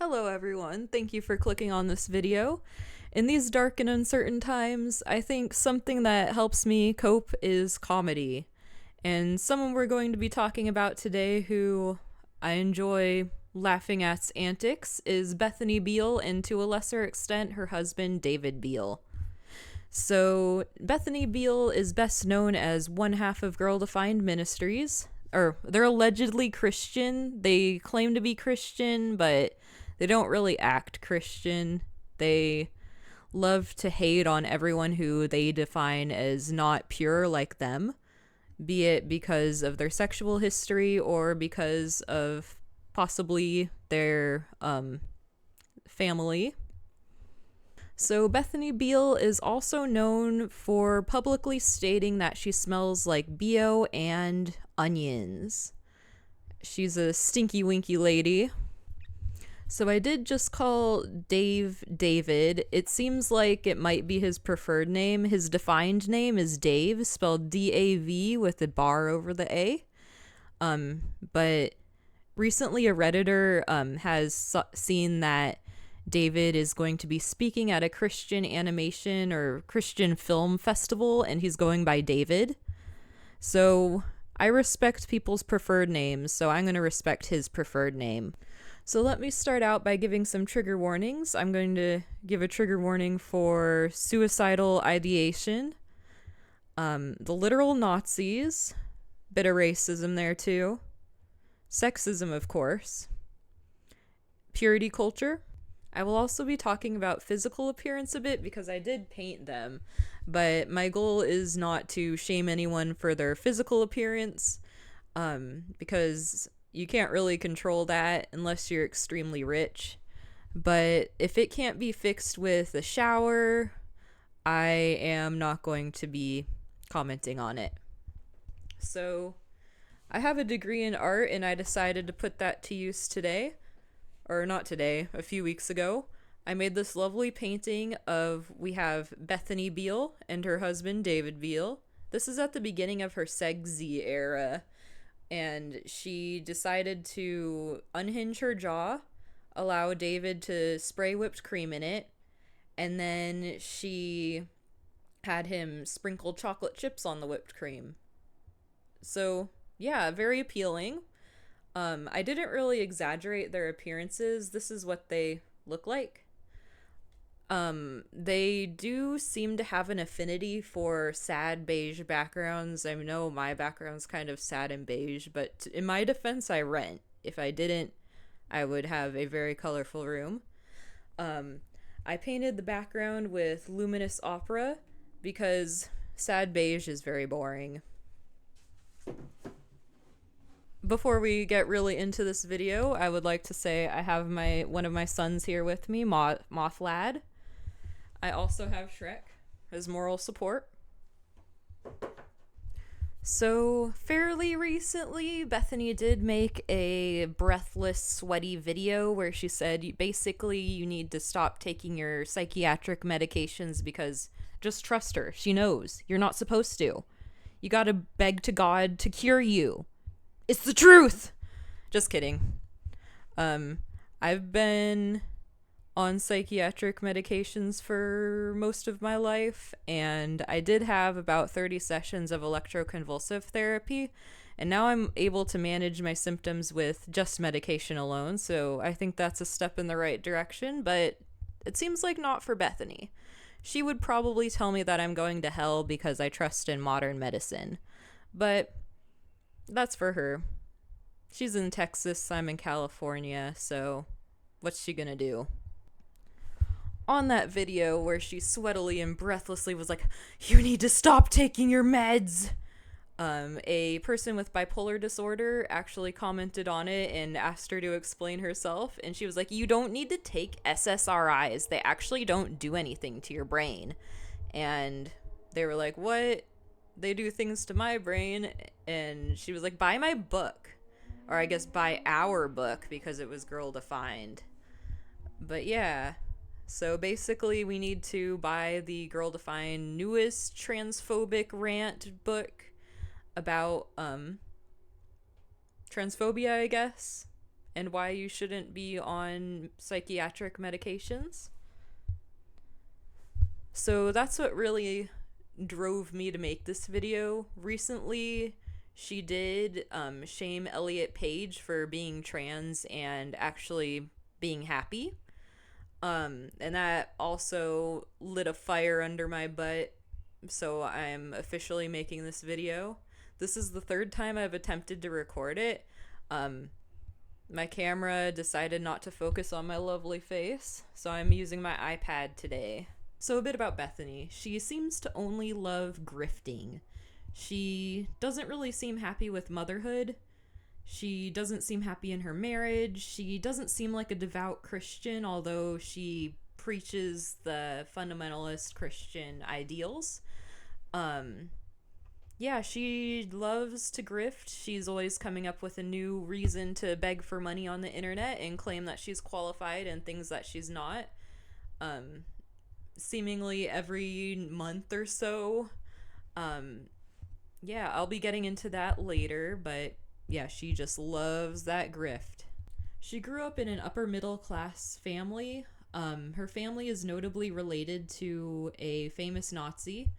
Hello everyone, thank you for clicking on this video. In these dark and uncertain times, I think something that helps me cope is comedy. And someone we're going to be talking about today who I enjoy laughing at's antics is Bethany Beal, and to a lesser extent her husband David Beal. So Bethany Beal is best known as one half of Girl Defined Ministries. Or they're allegedly Christian. They claim to be Christian, but they don't really act Christian. They love to hate on everyone who they define as not pure like them, be it because of their sexual history or because of possibly their family. So Bethany Beal is also known for publicly stating that she smells like BO and onions. She's a stinky winky lady. So I did just call Dave David. It seems like it might be his preferred name. His defined name is Dave, spelled D-A-V with a bar over the A. But recently a Redditor has seen that David is going to be speaking at a Christian animation or Christian film festival, and he's going by David. So I respect people's preferred names, so I'm going to respect his preferred name. So let me start out by giving some trigger warnings. I'm going to give a trigger warning for suicidal ideation, the literal Nazis, bit of racism there too, sexism of course, purity culture. I will also be talking about physical appearance a bit because I did paint them, but my goal is not to shame anyone for their physical appearance, because you can't really control that unless you're extremely rich. But if it can't be fixed with a shower, I am not going to be commenting on it. So I have a degree in art, and I decided to put that to use today. Or not today, a few weeks ago. I made this lovely painting we have Bethany Beal and her husband David Beal. This is at the beginning of her segy era, and she decided to unhinge her jaw, allow David to spray whipped cream in it, and then she had him sprinkle chocolate chips on the whipped cream. So, yeah, very appealing. I didn't really exaggerate their appearances. This is what they look like. They do seem to have an affinity for sad beige backgrounds. I know my background's kind of sad and beige, but in my defense, I rent. If I didn't, I would have a very colorful room. I painted the background with luminous opera because sad beige is very boring. Before we get really into this video, I would like to say I have one of my sons here with me, Moth Lad. I also have Shrek as moral support. So, fairly recently, Bethany did make a breathless, sweaty video where she said basically you need to stop taking your psychiatric medications because just trust her. She knows. You're not supposed to. You gotta beg to God to cure you. It's the truth! Just kidding. I've been on psychiatric medications for most of my life, and I did have about 30 sessions of electroconvulsive therapy, and now I'm able to manage my symptoms with just medication alone, so I think that's a step in the right direction, but it seems like not for Bethany. She would probably tell me that I'm going to hell because I trust in modern medicine, but that's for her. She's in Texas, I'm in California, so what's she gonna do? On that video where she sweatily and breathlessly was like, "You need to stop taking your meds," a person with bipolar disorder actually commented on it and asked her to explain herself, and she was like, "You don't need to take SSRIs. They actually don't do anything to your brain." And they were like, "What? They do things to my brain." And she was like, "Buy my book." Or I guess buy our book because it was Girl Defined. But yeah, so basically we need to buy the Girl Defined newest transphobic rant book about transphobia, I guess. and why you shouldn't be on psychiatric medications. So that's what really drove me to make this video. Recently, she did shame Elliot Page for being trans and actually being happy. And that also lit a fire under my butt, so I'm officially making this video. This is the third time I've attempted to record it. My camera decided not to focus on my lovely face, so I'm using my iPad today. So a bit about Bethany. She seems to only love grifting. She doesn't really seem happy with motherhood. She doesn't seem happy in her marriage. She doesn't seem like a devout Christian, although she preaches the fundamentalist Christian ideals. Yeah, she loves to grift. She's always coming up with a new reason to beg for money on the internet and claim that she's qualified and things that she's not. Seemingly every month or so. Yeah, I'll be getting into that later, but yeah, she just loves that grift. She grew up in an upper middle class family. Her family is notably related to a famous Nazi.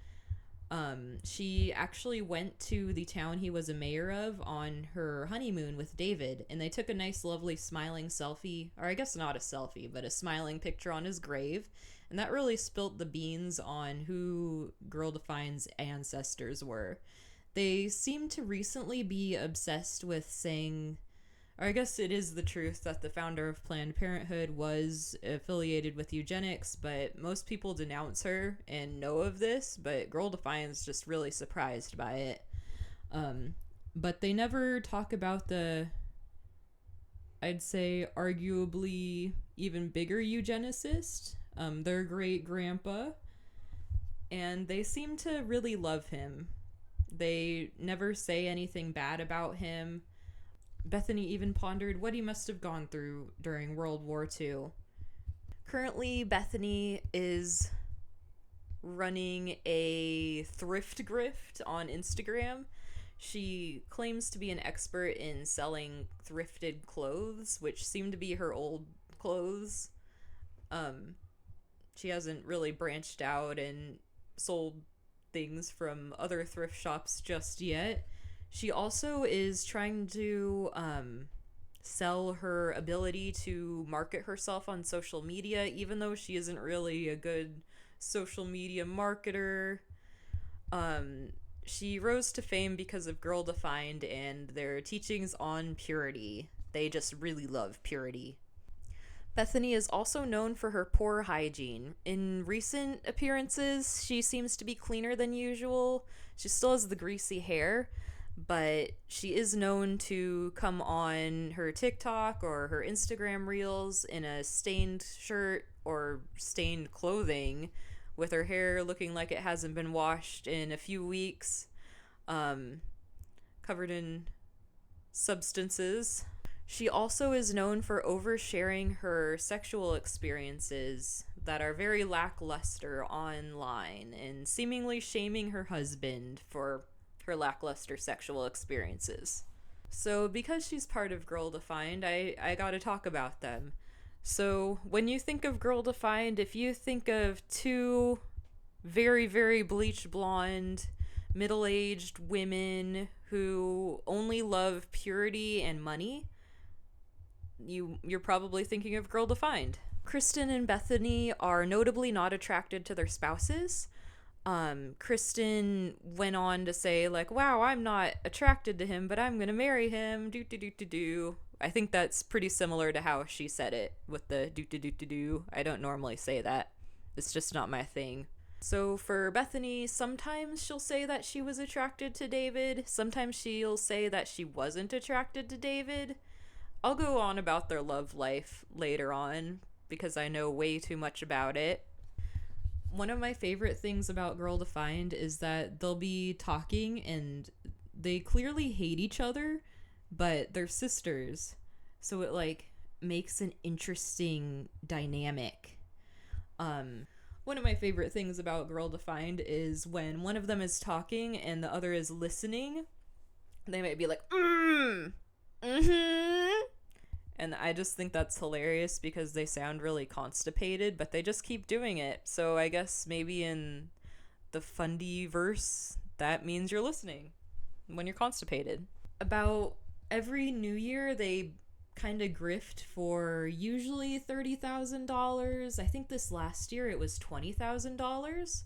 She actually went to the town he was a mayor of on her honeymoon with David, and they took a nice, lovely, smiling selfie, or I guess not a selfie, but a smiling picture on his grave, and that really spilt the beans on who Girl Defined's ancestors were. They seem to recently be obsessed with saying, or I guess it is the truth that the founder of Planned Parenthood was affiliated with eugenics, but most people denounce her and know of this, but Girl Defiant's just really surprised by it. But they never talk about the, I'd say, arguably even bigger eugenicist, their great-grandpa, and they seem to really love him. They never say anything bad about him. Bethany even pondered what he must have gone through during World War II. Currently, Bethany is running a thrift grift on Instagram. She claims to be an expert in selling thrifted clothes, which seem to be her old clothes. She hasn't really branched out and sold things from other thrift shops just yet. She also is trying to sell her ability to market herself on social media, even though she isn't really a good social media marketer. She rose to fame because of Girl Defined and their teachings on purity. They just really love purity. Bethany is also known for her poor hygiene. In recent appearances, she seems to be cleaner than usual. She still has the greasy hair, but she is known to come on her TikTok or her Instagram reels in a stained shirt or stained clothing with her hair looking like it hasn't been washed in a few weeks, covered in substances. She also is known for oversharing her sexual experiences that are very lackluster online and seemingly shaming her husband for her lackluster sexual experiences. So because she's part of Girl Defined, I gotta talk about them. So when you think of Girl Defined, if you think of two very, very bleach blonde, middle-aged women who only love purity and money, you're probably thinking of Girl Defined. Kristen and Bethany are notably not attracted to their spouses. Kristen went on to say, like, wow, I'm not attracted to him, but I'm gonna marry him, do. I think that's pretty similar to how she said it with the do. I don't normally say that. It's just not my thing. So for Bethany, sometimes she'll say that she was attracted to David. Sometimes she'll say that she wasn't attracted to David. I'll go on about their love life later on because I know way too much about it. One of my favorite things about Girl Defined is that they'll be talking and they clearly hate each other, but they're sisters. So it like makes an interesting dynamic. One of my favorite things about Girl Defined is when one of them is talking and the other is listening. They might be like, mm-hmm. And I just think that's hilarious because they sound really constipated, but they just keep doing it. So I guess maybe in the fundy verse, that means you're listening when you're constipated. About every new year, they kind of grift for usually $30,000. I think this last year it was $20,000.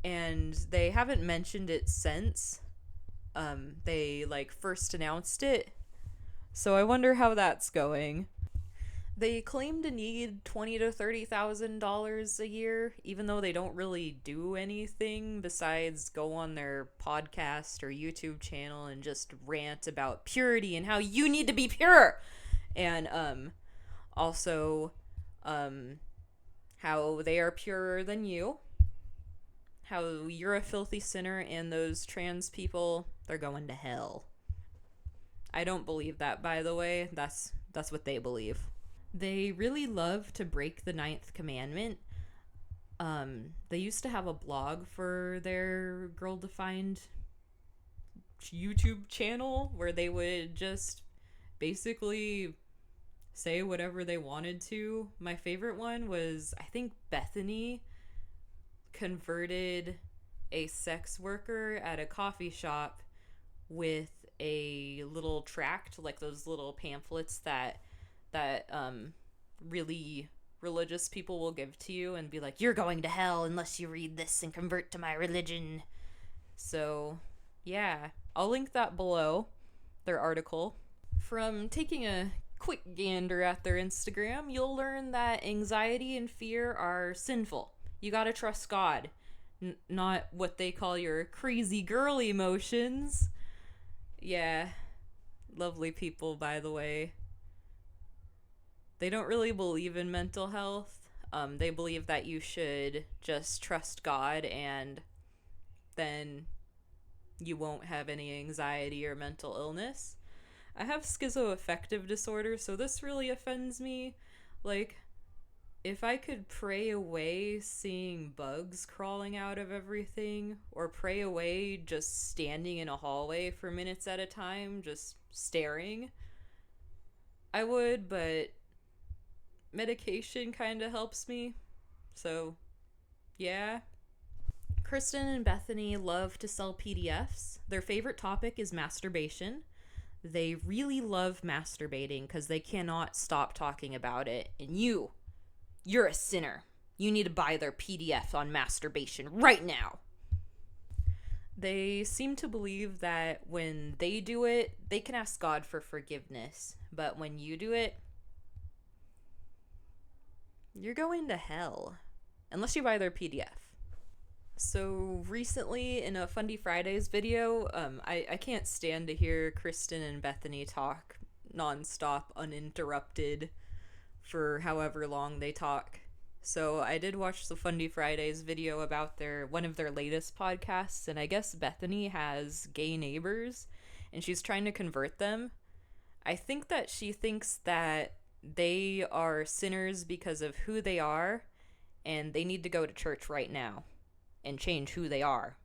And they haven't mentioned it since they like first announced it. So I wonder how that's going. They claim to need $20,000 to $30,000 a year, even though they don't really do anything besides go on their podcast or YouTube channel and just rant about purity and how you need to be pure, and also how they are purer than you, how you're a filthy sinner, and those trans people, they're going to hell. I don't believe that, by the way. That's what they believe. They really love to break the ninth commandment. They used to have a blog for their Girl Defined YouTube channel where they would just basically say whatever they wanted to. My favorite one was, I think Bethany converted a sex worker at a coffee shop with a little tract, like those little pamphlets that really religious people will give to you and be like, you're going to hell unless you read this and convert to my religion. So yeah, I'll link that below, their article. From taking a quick gander at their Instagram, you'll learn that anxiety and fear are sinful. You gotta trust God, not what they call your crazy girl emotions. Yeah, lovely people, by the way. They don't really believe in mental health. They believe that you should just trust God and then you won't have any anxiety or mental illness. I have schizoaffective disorder, so this really offends me. Like, if I could pray away seeing bugs crawling out of everything, or pray away just standing in a hallway for minutes at a time, just staring, I would, but medication kind of helps me. So, yeah. Kristen and Bethany love to sell PDFs. Their favorite topic is masturbation. They really love masturbating because they cannot stop talking about it. And you're a sinner. You need to buy their PDF on masturbation right now. They seem to believe that when they do it, they can ask God for forgiveness. But when you do it, you're going to hell. Unless you buy their PDF. So recently in a Fundy Fridays video, I can't stand to hear Kristen and Bethany talk nonstop, uninterrupted, for however long they talk. So I did watch the Fundy Fridays video about one of their latest podcasts, and I guess Bethany has gay neighbors, and she's trying to convert them. I think that she thinks that they are sinners because of who they are, and they need to go to church right now and change who they are.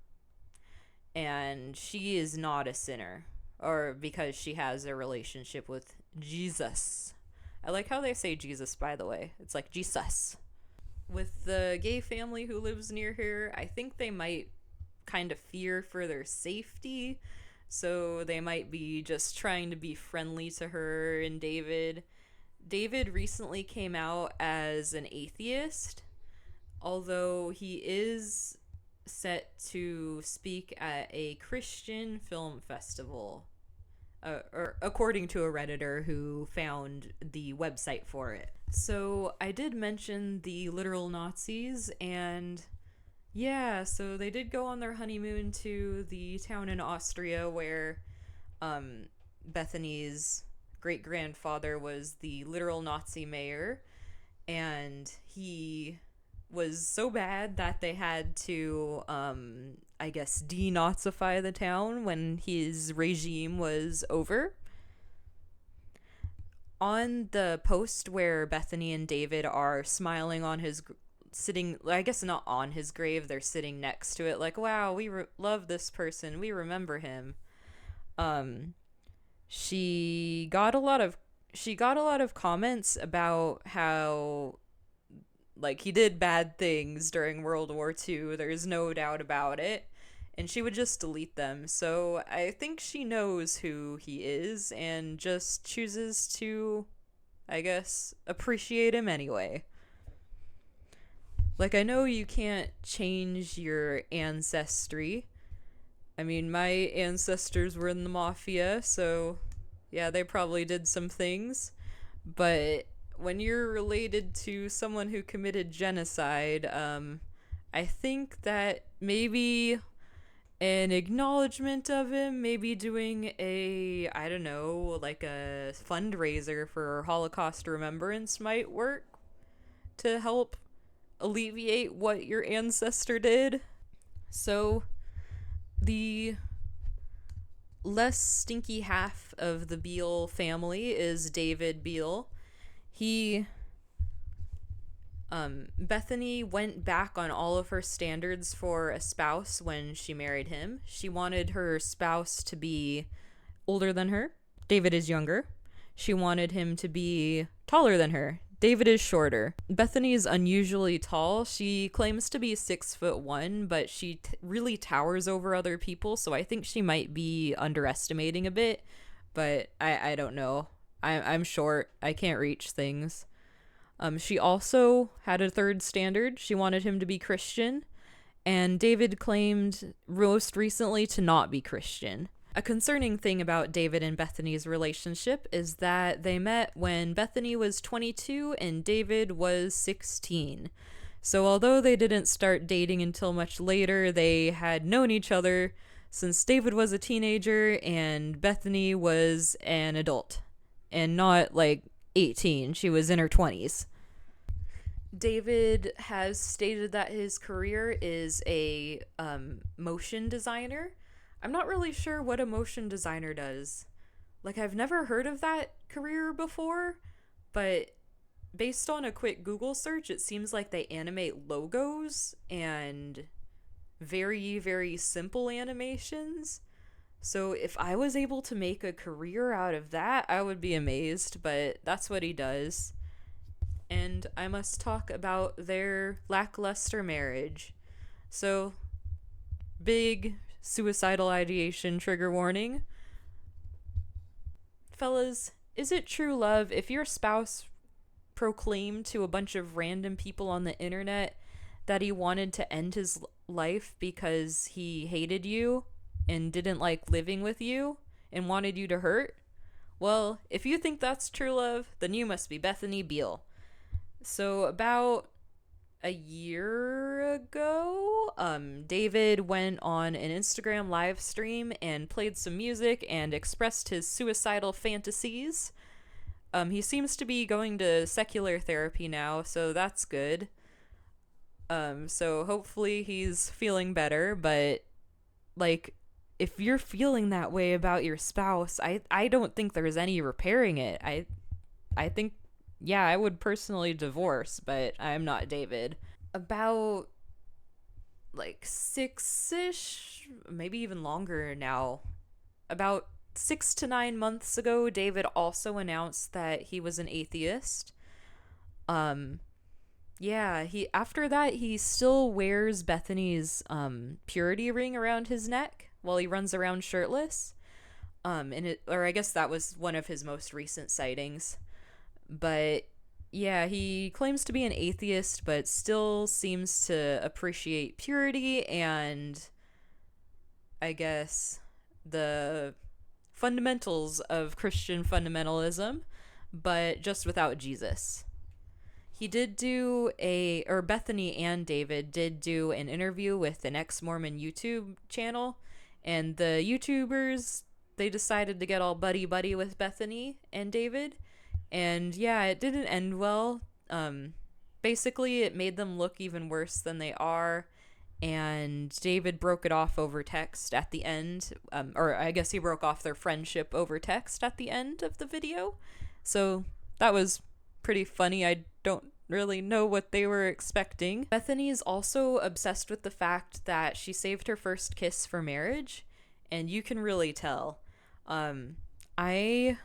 And she is not a sinner, or because she has a relationship with Jesus. I like how they say Jesus, by the way. It's like Jesus. With the gay family who lives near here, I think they might kind of fear for their safety, so they might be just trying to be friendly to her and David. David recently came out as an atheist, although he is set to speak at a Christian film festival, or according to a Redditor who found the website for it. So I did mention the literal Nazis, and yeah, so they did go on their honeymoon to the town in Austria where Bethany's great-grandfather was the literal Nazi mayor, and he was so bad that they had to, I guess, denazify the town when his regime was over. On the post where Bethany and David are smiling on his sitting, I guess not on his grave, they're sitting next to it like, wow, we love this person, we remember him. She got a lot of she got a lot of comments about how, like, he did bad things during World War II. There's no doubt about it. And she would just delete them. So I think she knows who he is and just chooses to, I guess, appreciate him anyway. Like, I know you can't change your ancestry. I mean, my ancestors were in the mafia, so yeah, they probably did some things. But when you're related to someone who committed genocide, I think that maybe an acknowledgement of him, maybe doing a, I don't know, like a fundraiser for Holocaust remembrance might work to help alleviate what your ancestor did. So, the less stinky half of the Beal family is David Beal. He Bethany went back on all of her standards for a spouse when she married him. She wanted her spouse to be older than her. David is younger. She wanted him to be taller than her. David is shorter. Bethany is unusually tall. She claims to be 6'1", but she really towers over other people, so I think she might be underestimating a bit, but I don't know. I'm short. I can't reach things. She also had a third standard. She wanted him to be Christian, and David claimed most recently to not be Christian. A concerning thing about David and Bethany's relationship is that they met when Bethany was 22 and David was 16. So although they didn't start dating until much later, they had known each other since David was a teenager and Bethany was an adult. And not like 18, she was in her 20s. David has stated that his career is a motion designer. I'm not really sure what a motion designer does. Like, I've never heard of that career before, but based on a quick Google search, it seems like they animate logos and very, very simple animations. So if I was able to make a career out of that, I would be amazed, but that's what he does. And I must talk about their lackluster marriage. So, big suicidal ideation trigger warning. Fellas, is it true love if your spouse proclaimed to a bunch of random people on the internet that he wanted to end his life because he hated you and didn't like living with you and wanted you to hurt? Well, if you think that's true love, then you must be Bethany Beal. So about a year ago, David went on an Instagram live stream and played some music and expressed his suicidal fantasies. He seems to be going to secular therapy now, so that's good. So hopefully he's feeling better, but, like, if you're feeling that way about your spouse, I don't think there's any repairing it. I think, yeah, I would personally divorce, but I'm not David. About, like, 6-ish, maybe even longer now, about 6 to 9 months ago, David also announced that he was an atheist. Yeah, after that he still wears Bethany's purity ring around his neck while he runs around shirtless. Or I guess that was one of his most recent sightings. But yeah, he claims to be an atheist, but still seems to appreciate purity and, I guess, the fundamentals of Christian fundamentalism, but just without Jesus. He did Bethany and David did do an interview with an ex-Mormon YouTube channel, and the YouTubers, they decided to get all buddy-buddy with Bethany and David, and yeah, it didn't end well. Basically, it made them look even worse than they are, and David broke it off over text at the end, or I guess he broke off their friendship over text at the end of the video. So that was pretty funny. I don't really know what they were expecting. Bethany is also obsessed with the fact that she saved her first kiss for marriage, and you can really tell. I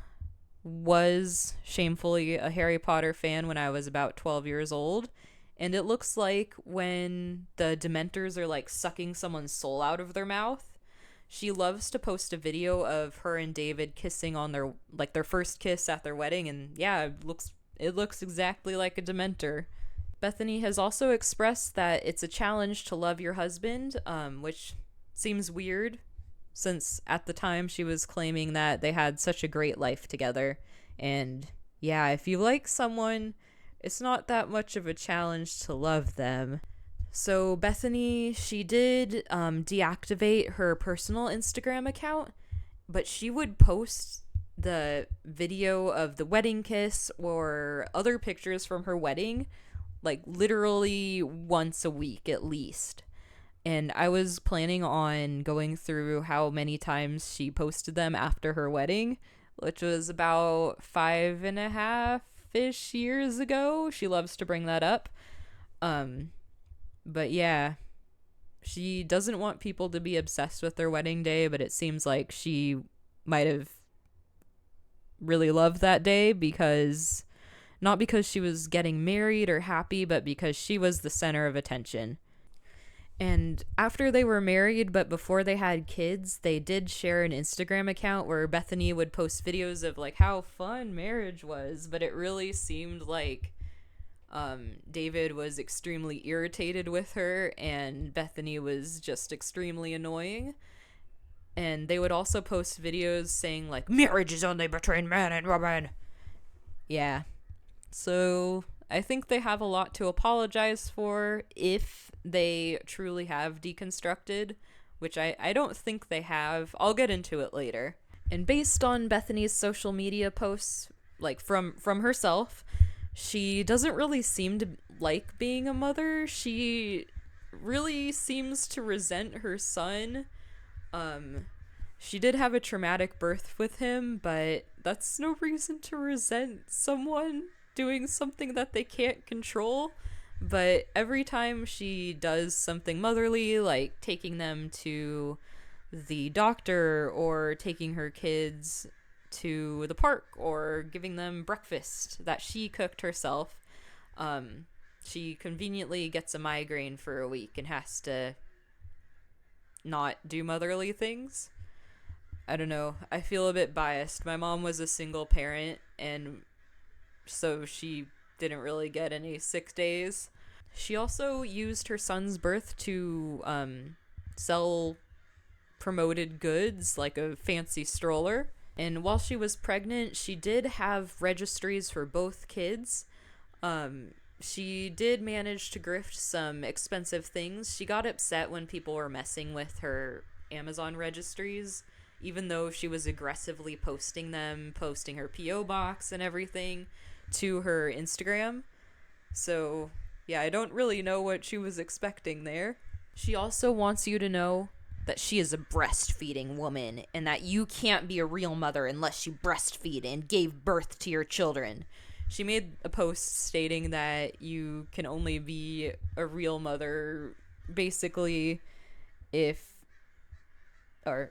was shamefully a Harry Potter fan when I was about 12 years old. And it looks like when the Dementors are like sucking someone's soul out of their mouth. She loves to post a video of her and David kissing on their first kiss at their wedding, and yeah, it looks exactly like a Dementor. Bethany has also expressed that it's a challenge to love your husband, which seems weird since at the time she was claiming that they had such a great life together. And yeah, if you like someone, it's not that much of a challenge to love them. So Bethany, she did deactivate her personal Instagram account, but she would post the video of the wedding kiss or other pictures from her wedding like literally once a week at least. And I was planning on going through how many times she posted them after her wedding, which was about 5.5-ish years ago. She loves to bring that up. But yeah, she doesn't want people to be obsessed with their wedding day, but it seems like she might have really loved that day because not because she was getting married or happy, but because she was the center of attention. And after they were married, but before they had kids, they did share an Instagram account where Bethany would post videos of like how fun marriage was, but it really seemed like David was extremely irritated with her and Bethany was just extremely annoying. And they would also post videos saying like marriage is only between man and woman. Yeah. So I think they have a lot to apologize for if they truly have deconstructed, which I don't think they have. I'll get into it later. And based on Bethany's social media posts, like from herself, she doesn't really seem to like being a mother. She really seems to resent her son. She did have a traumatic birth with him, but that's no reason to resent someone doing something that they can't control. But every time she does something motherly, like taking them to the doctor or taking her kids to the park or giving them breakfast that she cooked herself, she conveniently gets a migraine for a week and has to not do motherly things. I don't know. I feel a bit biased. My mom was a single parent, and so she didn't really get any sick days. She also used her son's birth to sell promoted goods, like a fancy stroller. And while she was pregnant, she did have registries for both kids. She did manage to grift some expensive things. She got upset when people were messing with her Amazon registries, even though she was aggressively posting them, posting her P.O. box and everything to her Instagram. So, yeah, I don't really know what she was expecting there. She also wants you to know that she is a breastfeeding woman and that you can't be a real mother unless you breastfeed and gave birth to your children. She made a post stating that you can only be a real mother basically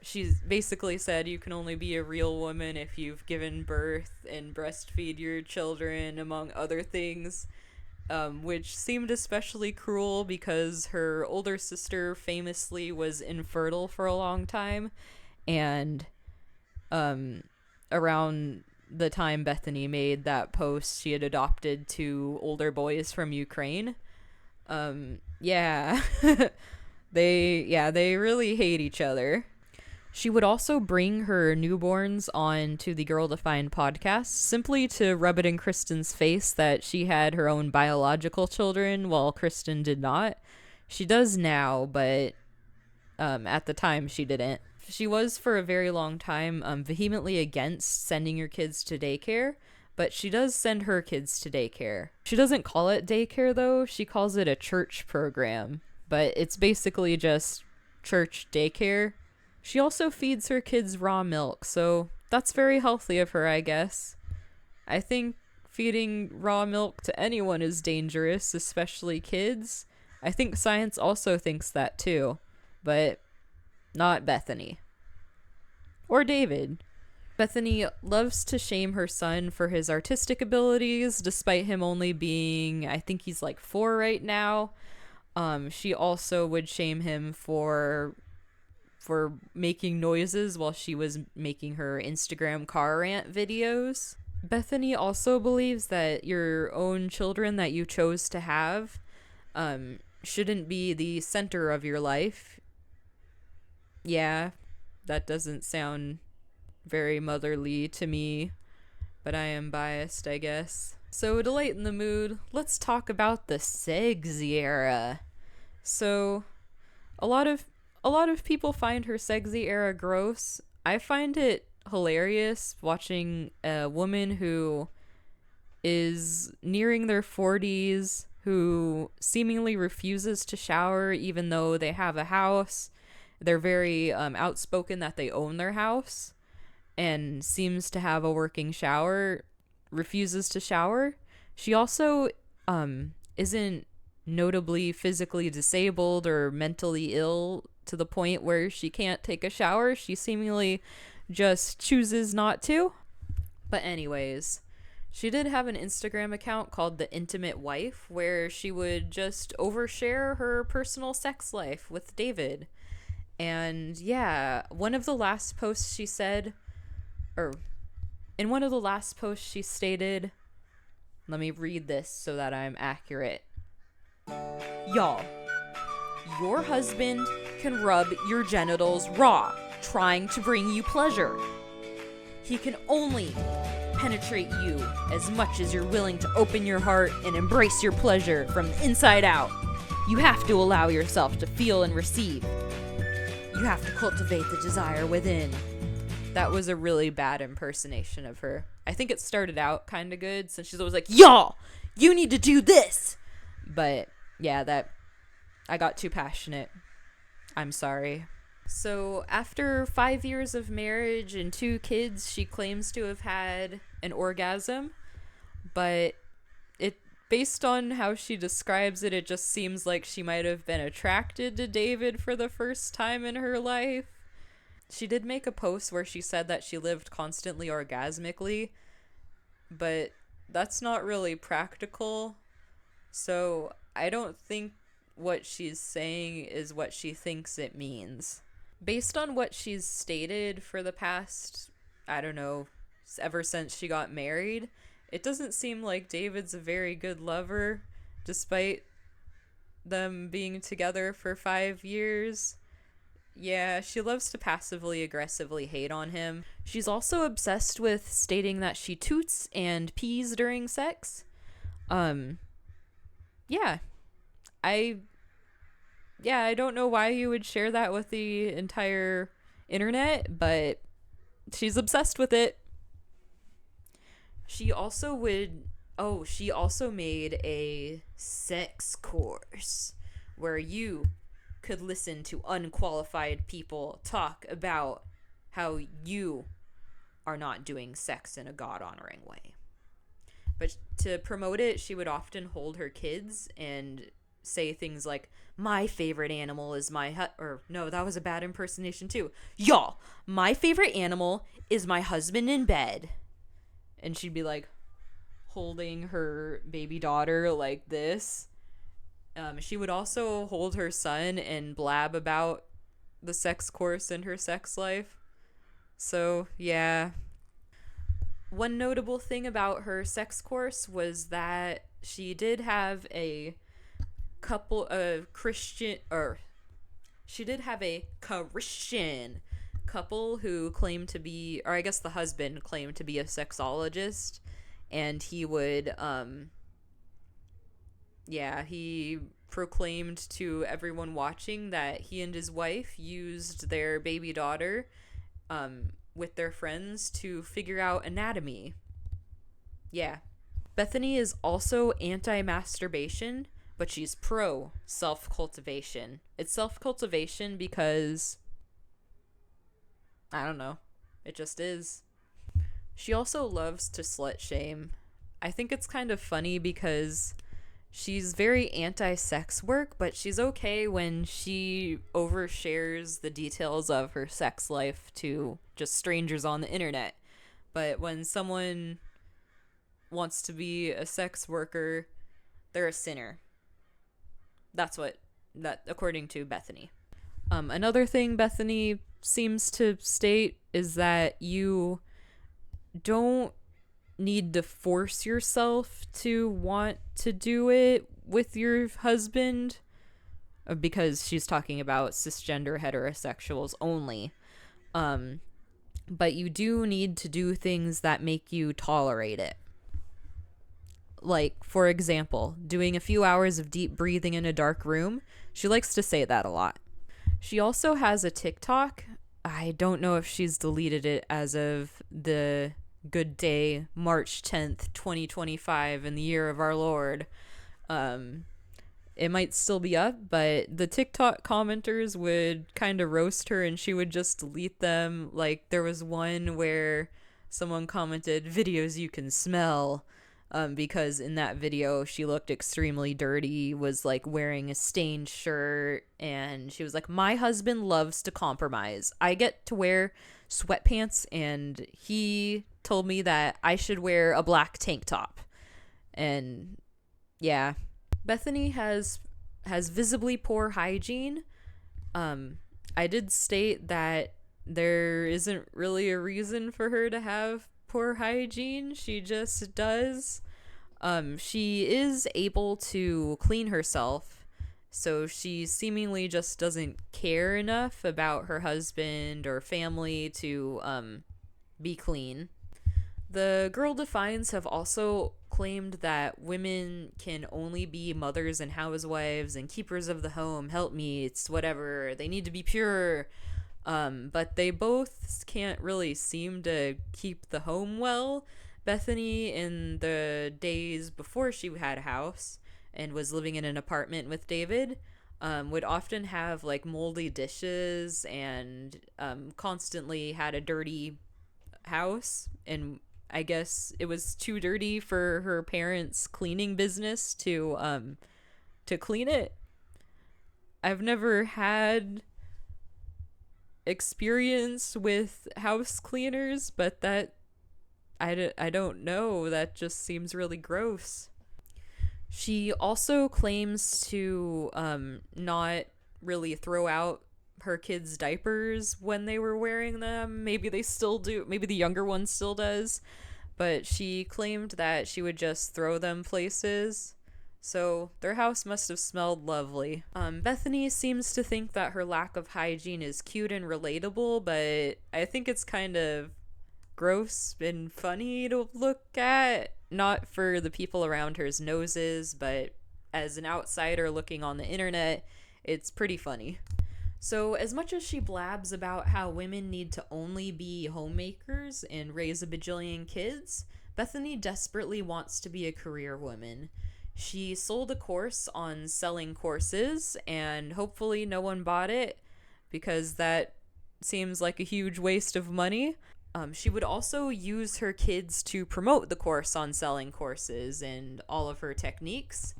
she's basically said you can only be a real woman if you've given birth and breastfeed your children, among other things, which seemed especially cruel because her older sister famously was infertile for a long time, and around the time Bethany made that post, she had adopted 2 older boys from Ukraine. Yeah. They really hate each other. She would also bring her newborns on to the Girl Defined podcast simply to rub it in Kristen's face that she had her own biological children while Kristen did not. She does now, but at the time she didn't. She was for a very long time vehemently against sending your kids to daycare, but she does send her kids to daycare. She doesn't call it daycare though, she calls it a church program, but it's basically just church daycare. She also feeds her kids raw milk, so that's very healthy of her, I guess. I think feeding raw milk to anyone is dangerous, especially kids. I think science also thinks that too, but not Bethany. Or David. Bethany loves to shame her son for his artistic abilities, despite him only being, I think he's like 4 right now. She also would shame him for making noises while she was making her Instagram car rant videos. Bethany also believes that your own children that you chose to have shouldn't be the center of your life. Yeah, that doesn't sound very motherly to me, but I am biased, I guess. So to lighten the mood, let's talk about the segy era. So a lot of people find her segy era gross. I find it hilarious watching a woman who is nearing their 40s who seemingly refuses to shower even though they have a house. They're very outspoken that they own their house and seems to have a working shower, refuses to shower. She also isn't notably physically disabled or mentally ill to the point where she can't take a shower. She seemingly just chooses not to. But anyways, she did have an Instagram account called The Intimate Wife where she would just overshare her personal sex life with David. And yeah, one of the last posts she said, or in one of the last posts she stated, let me read this so that I'm accurate. Y'all, your husband can rub your genitals raw, trying to bring you pleasure. He can only penetrate you as much as you're willing to open your heart and embrace your pleasure from the inside out. You have to allow yourself to feel and receive. You have to cultivate the desire within. That was a really bad impersonation of her. I think it started out kind of good since she's always like, y'all, you need to do this. But yeah, that I got too passionate. I'm sorry. So after 5 years of marriage and 2 kids, she claims to have had an orgasm. But based on how she describes it, it just seems like she might have been attracted to David for the first time in her life. She did make a post where she said that she lived constantly orgasmically, but that's not really practical. So I don't think what she's saying is what she thinks it means. Based on what she's stated for the past, I don't know, ever since she got married, it doesn't seem like David's a very good lover, despite them being together for 5 years. Yeah, she loves to passively aggressively hate on him. She's also obsessed with stating that she toots and pees during sex. Yeah. I don't know why you would share that with the entire internet, but she's obsessed with it. She also made a sex course where you could listen to unqualified people talk about how you are not doing sex in a God-honoring way. But to promote it, she would often hold her kids and say things like, my favorite animal is my or no, that was a bad impersonation too. Y'all, my favorite animal is my husband in bed. And she'd be like holding her baby daughter like this. She would also hold her son and blab about the sex course in her sex life. So, yeah. One notable thing about her sex course was that she did have a Christian couple who claimed to be, or I guess the husband claimed to be a sexologist, and he would he proclaimed to everyone watching that he and his wife used their baby daughter with their friends to figure out anatomy. Yeah. Bethany is also anti-masturbation, but she's pro self-cultivation. It's self-cultivation because I don't know. It just is. She also loves to slut shame. I think it's kind of funny because she's very anti-sex work, but she's okay when she overshares the details of her sex life to just strangers on the internet. But when someone wants to be a sex worker, they're a sinner. That according to Bethany. Another thing Bethany seems to state is that you don't need to force yourself to want to do it with your husband, because she's talking about cisgender heterosexuals only. But you do need to do things that make you tolerate it. Like, for example, doing a few hours of deep breathing in a dark room. She likes to say that a lot. She also has a TikTok. I don't know if she's deleted it as of the good day, March 10th, 2025, in the year of our Lord. It might still be up, but the TikTok commenters would kind of roast her and she would just delete them. Like, there was one where someone commented, videos you can smell, because in that video she looked extremely dirty, was like wearing a stained shirt, and she was like, my husband loves to compromise. I get to wear sweatpants and he told me that I should wear a black tank top. And yeah, Bethany has visibly poor hygiene. I did state that there isn't really a reason for her to have poor hygiene. She just does. She is able to clean herself, so she seemingly just doesn't care enough about her husband or family to be clean. The Girl Defines have also claimed that women can only be mothers and housewives and keepers of the home, helpmeets, whatever. They need to be pure. But they both can't really seem to keep the home well. Bethany, in the days before she had a house and was living in an apartment with David, would often have like moldy dishes and constantly had a dirty house. And I guess it was too dirty for her parents' cleaning business to clean it. I've never had experience with house cleaners, but that I don't know, that just seems really gross. She also claims to not really throw out her kids' diapers when they were wearing them. Maybe they still do, maybe the younger one still does, but she claimed that she would just throw them places. So their house must have smelled lovely. Bethany seems to think that her lack of hygiene is cute and relatable, but I think it's kind of gross and funny to look at. Not for the people around her's noses, but as an outsider looking on the internet, it's pretty funny. So as much as she blabs about how women need to only be homemakers and raise a bajillion kids, Bethany desperately wants to be a career woman. She sold a course on selling courses, and hopefully no one bought it, because that seems like a huge waste of money. She would also use her kids to promote the course on selling courses and all of her techniques,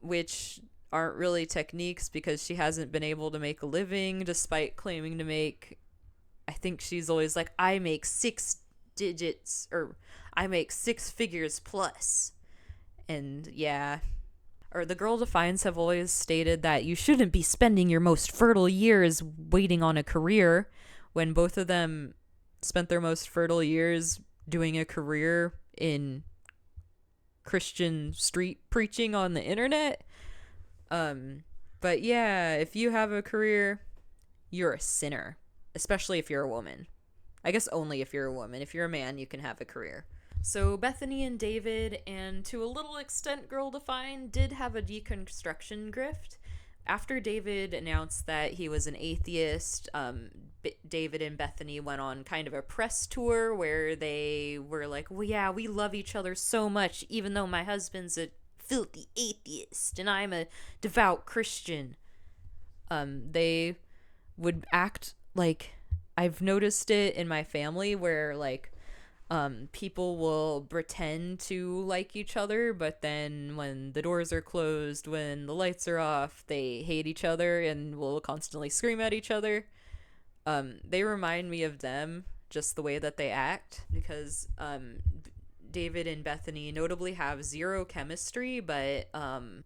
which aren't really techniques because she hasn't been able to make a living despite claiming to make, I think she's always like, I make 6 digits, or I make 6 figures plus. And yeah. Or the Girl Defines have always stated that you shouldn't be spending your most fertile years waiting on a career, when both of them spent their most fertile years doing a career in Christian street preaching on the internet. But yeah, if you have a career, you're a sinner, especially if you're a woman. I guess only if you're a woman. If you're a man, you can have a career. So Bethany and David, and to a little extent Girl Define, did have a deconstruction grift. After David announced that he was an atheist, David and Bethany went on kind of a press tour where they were like, well, yeah, we love each other so much, even though my husband's a filthy atheist and I'm a devout Christian. They would act like, I've noticed it in my family where like people will pretend to like each other, but then when the doors are closed, when the lights are off, they hate each other and will constantly scream at each other. They remind me of them, just the way that they act, because David and Bethany notably have zero chemistry, but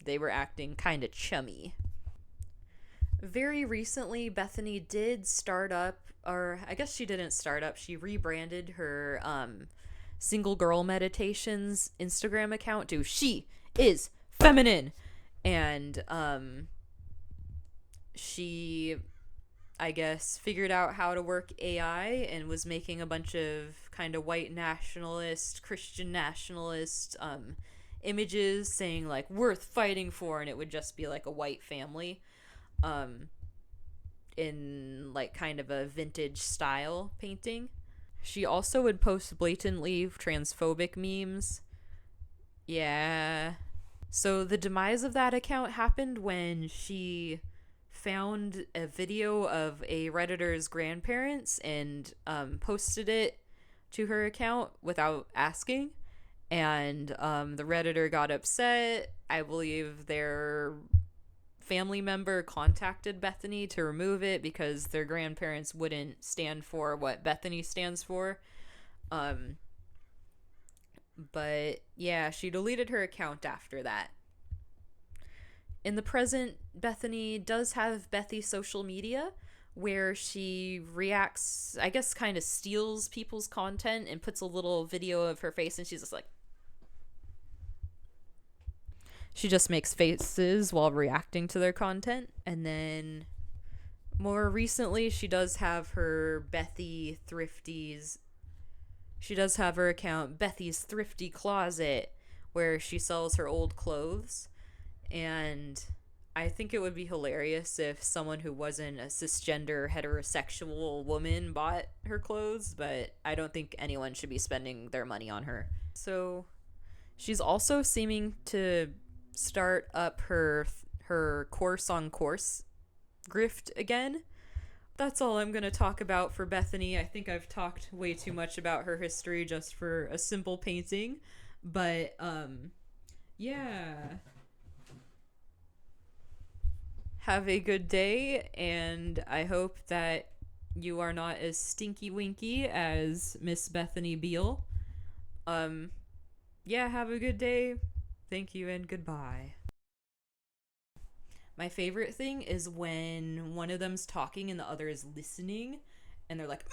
they were acting kind of chummy. Very recently, Bethany did start up, or I guess she didn't start up, she rebranded her Single Girl Meditations Instagram account to She Is Feminine. And she, I guess, figured out how to work AI and was making a bunch of kind of white nationalist, Christian nationalist images saying like worth fighting for, and it would just be like a white family in like kind of a vintage style painting. She also would post blatantly transphobic memes. Yeah. So the demise of that account happened when she found a video of a Redditor's grandparents and posted it to her account without asking. And the Redditor got upset. I believe their family member contacted Bethany to remove it because their grandparents wouldn't stand for what Bethany stands for. But yeah, she deleted her account after that. In the present, Bethany does have Bethy social media where she reacts, I guess kind of steals people's content and puts a little video of her face, and she's just like, she just makes faces while reacting to their content. And then more recently, she does have her Bethy Thrifties. She does have her account Bethy's Thrifty Closet, where she sells her old clothes. And I think it would be hilarious if someone who wasn't a cisgender heterosexual woman bought her clothes, but I don't think anyone should be spending their money on her. So she's also seeming to start up her course on course grift again. That's all I'm going to talk about for Bethany. I think I've talked way too much about her history just for a simple painting. But, yeah. Have a good day, and I hope that you are not as stinky winky as Miss Bethany Beal. Yeah, have a good day. Thank you and goodbye. My favorite thing is when one of them's talking and the other is listening, and they're like,